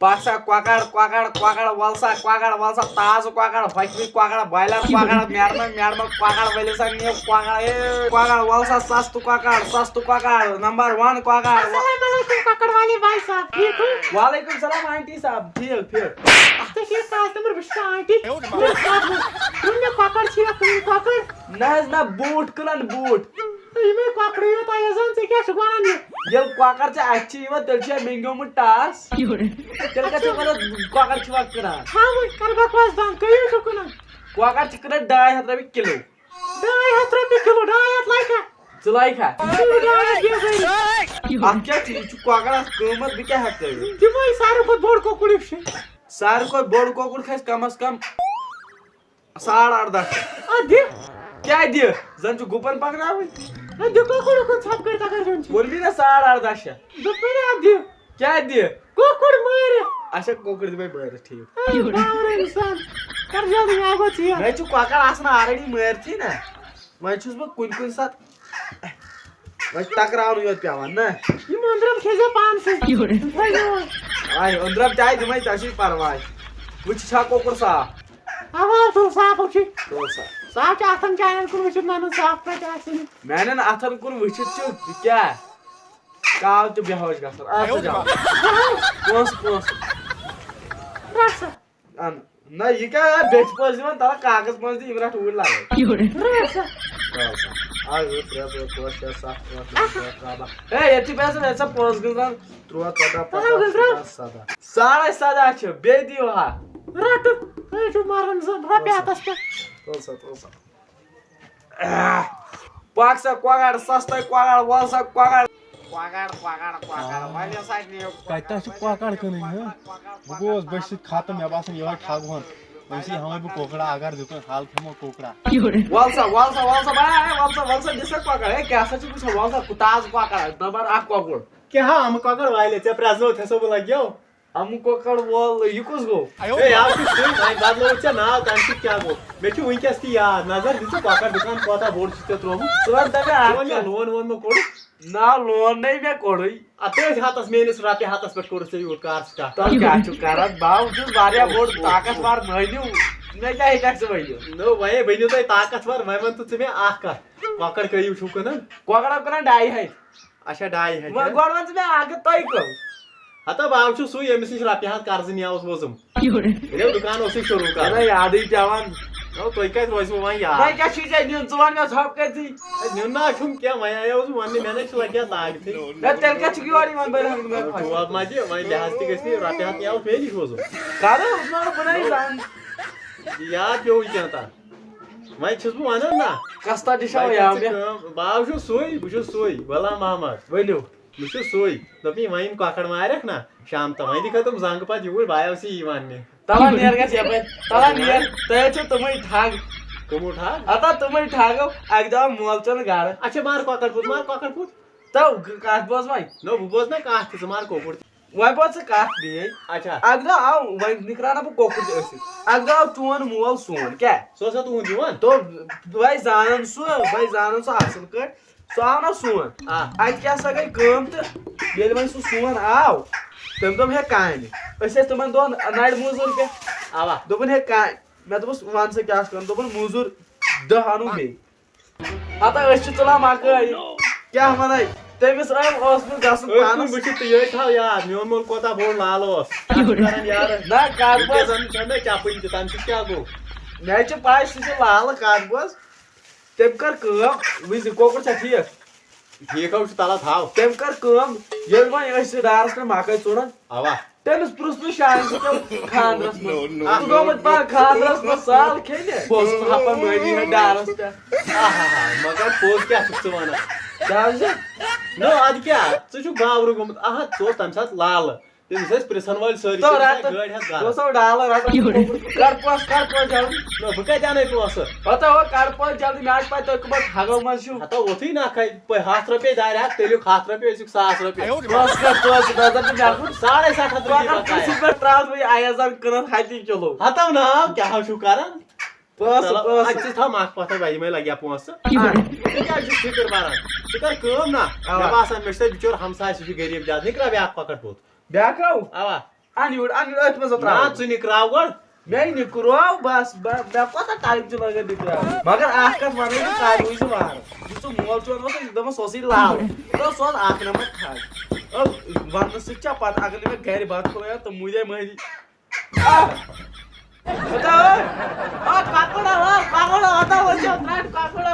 Paksa kwakar walsa tazo kwakar fakri kwakar boiler kwakar merma kwakar velisa new kwakar walsa sastu kwakar number 1 kwakar. Assalamualaikum kwakar wale bhai sahab ठीक हो Walaikum salam aunty sahab ठीक तो ये customer vista aunty तुमने kwakar छिया तुम kwakar na boot kalan boot इमे kwakar यो तायजन से क्या सुगाना नहीं yel kwakar cha achi wa telcha mengo mu tas telka cha mala kwakar chwa kara हाँ मैं कर बकवास बंद करियो Sukuna kwakar chikra 2.5 rupees kilo 2.5 रुपए किलो 2.5 लाइका chulai kha 2.5 दिया गई am kya chi kwakar कीमत भी क्या है दिमाग सारे को बोर्ड को कुड़ी से सार को बोर्ड को कुछ खास कम से कम 8.5 आधे क्या दियो जन जो गुपन पकड़ा हुई आधे को कुड़ी को छाप करता कर जोन बोल भी ना 8.5 दोपहर आधे क्या दियो को कुड़ी मारे अच्छा कोकड़ दे भाई ठीक बावर इंसान कर जो नहीं आगो छिया मैं जो क्वाकर आसना ऑलरेडी मर थी ना मैं छुस बो कुन साथ मैं टकराव यो पेवन ना ये मंदिरम खेजा 500 आई अंदर जाय दमै ताशी परवाय कुछ छा कोकड़ सा आवाज तो साफ होची तो सा साफ आथन चैनल को विचित मानो साफ पे आसीन मैंने अथन कुन विचित छु क्या काल तो बेहोश गसर आ तो जाओ पोस रसा ना ये क्या बेच पस दिवन तारा कागज पस दी इमरा टूर लागे रसा आ ये प्रेस पोस सा ए यति पैसा ऐसा पोस गन त्रुआ तोटा सादा सारा सादा छ बे दियो हा रात ए जो मारन ज रपे आतस पे तोसा पाक्सा क्वागार सस्ता क्वागार वालसा क्वागार वाले साइड ने कता छ क्वाकार कनै ह बगोस बसित खातम या बासन यो ठागवन वैसे हमें भी कोकड़ा अगर दुकान हाल खमो कोकड़ा वालसा दिसक क्वागार है क्या सच कुछ वालसा कुताज क्वागार नंबर 8 क्वागार के हा हम क्वाकार वाले चे प्राजो थसो लाग्यो हम क्वागार वॉल युकुस गो ए यार तू सुन भाई बात लो चे ना तांती क्या गो मेचु विंकस की या नजर दिसो क्वाकार दुकान कोता बोर्ड छिते त्रोम सुन दबे लोन में कोड ना लोन नहीं मैं कोड़ई अते हातस मेनिस रापे हातस पर कोड से यो कार स्टा तो क्या छु करत बावजूद वारिया बोर्ड ताकत बार महिन्यू मैं क्या हिकाक से भइयो नो भाई बहिनी तो ताकतवर मैं मन तो तुम्हें आख का क्वाकार कयु छु कन क्वागार कना डाई है अच्छा डाई है मैं गोडवन से मैं आगे तय को हता बाव छु सु एमसी रापे हात कार्ज नियावस वसम रे दुकान ओसी शुरू कर अरे याद ही जवान नो तो काय रोइस वो यार मैं क्या चीज है न्यू जुबान में छाप कर थी न्यूना छुम क्या मैं आया उस मानने मैंने चला क्या लाग थी मैं तेल का चुकी वाली मन बरे हम मैं तो अब माजी मैं लहास्ती कैसी राते हाथ याव फेरी होसो काले उतना बनाई जान यार क्यों जानता मैं छुसबु मानो ना कस्ता दिशा या में बाव छु सोई वाला मामा बोलो मुझे सोई तभी मैं इनको आकड़ मारक ना शाम तक मैं दिखा तुम जांग पा जुल बायोसी ईमानने तला नियर का छेपे तला नियर तय छु तुम्हें ठाग तुम उठा आता तुम्हें ठागो एकदम मोलचन गार अच्छा मार काकड़ पुत तो काट बस भाई नो बुबोस ना काट से मार कोकुड़ वही बात से काट दिए अच्छा अगदा आओ वही निकराना पर कोकुड़ ऐसे अगदा तुवन मोल सोन क्या सोसा तू जीवन तो भाई जानन सु असल कर सो आव ना सोन आज क्या सगै काम तो येल वही सु सोन आव तम हे कानी ऐसे तुमन दोन नाइट मजूर पे आवा दोपन हे का मैं तो बस वन से क्या कर दोपन मजूर 10 अनु बे आता ऐसे चला माके क्या मनाई तेमिस आम ओसमें गसन पानस बुझि त यो था यार म्योन मोल कोता बोल लालोस कारण यार ना कागज जन छने चापिन त तन क्या गो मैं च पाय से लाल कागज तेम कर कम विज कोकर छ ठीक हो तला थाव तेम कर कम येल मा ऐसे डारस में माके छोड़न आवा तेमिस प्रुस शान से खानरस में तू गोमत पा खानरस में साल खेले पोस हापा मनी है डारस पे मगर पोस क्या छुच वाना डारस नो आज क्या छु गावरु गोमत आहा तो तम साथ लाल तेमिस प्रेसन वाल सरी तो रात गाड़ी हस गा 200 डालर रात कर पोस जल्दी नो बका जाने पोस होता हो कर पोस जल्दी मैच पाए तो एक बार भागो मत छु हता ओथी ना खाई पे 100 रुपए दार है तेलियो 100 रुपए 100 रुपए बस कर पोस दादा तो जाकू 7.5 रुपए किसी पर ट्रांस में आया जन करन खाती चलो हता ना क्या हो छु कारण पोस अच्छा था माक पता भाई मैं लग गया पोस क्या फिकर बारा फिकर कम ना बासन में से बिचोर हमसा से गरीब जात निकरा बे आप पकड़ पोत ब्याकाऊ आवा ان یور ات مز نا ژٕ نِکراو گۄڈٕ مے نکرو بس مے کوتاہ ٹائم چھ لگان نکرو مگر اکھ کتھ ونٕے بہٕ کاروٲیی چھِ وار یُس ژٕ مول چون اوس دپان سُہ اوسٕے لال سُہ اوس اکھ نمبر کھاد وننہٕ سۭتۍ چھا پتہٕ اگر نہٕ مےٚ گرِ بتہٕ کھُلٲیو تہٕ موٗدے مٔہنی کۄکُر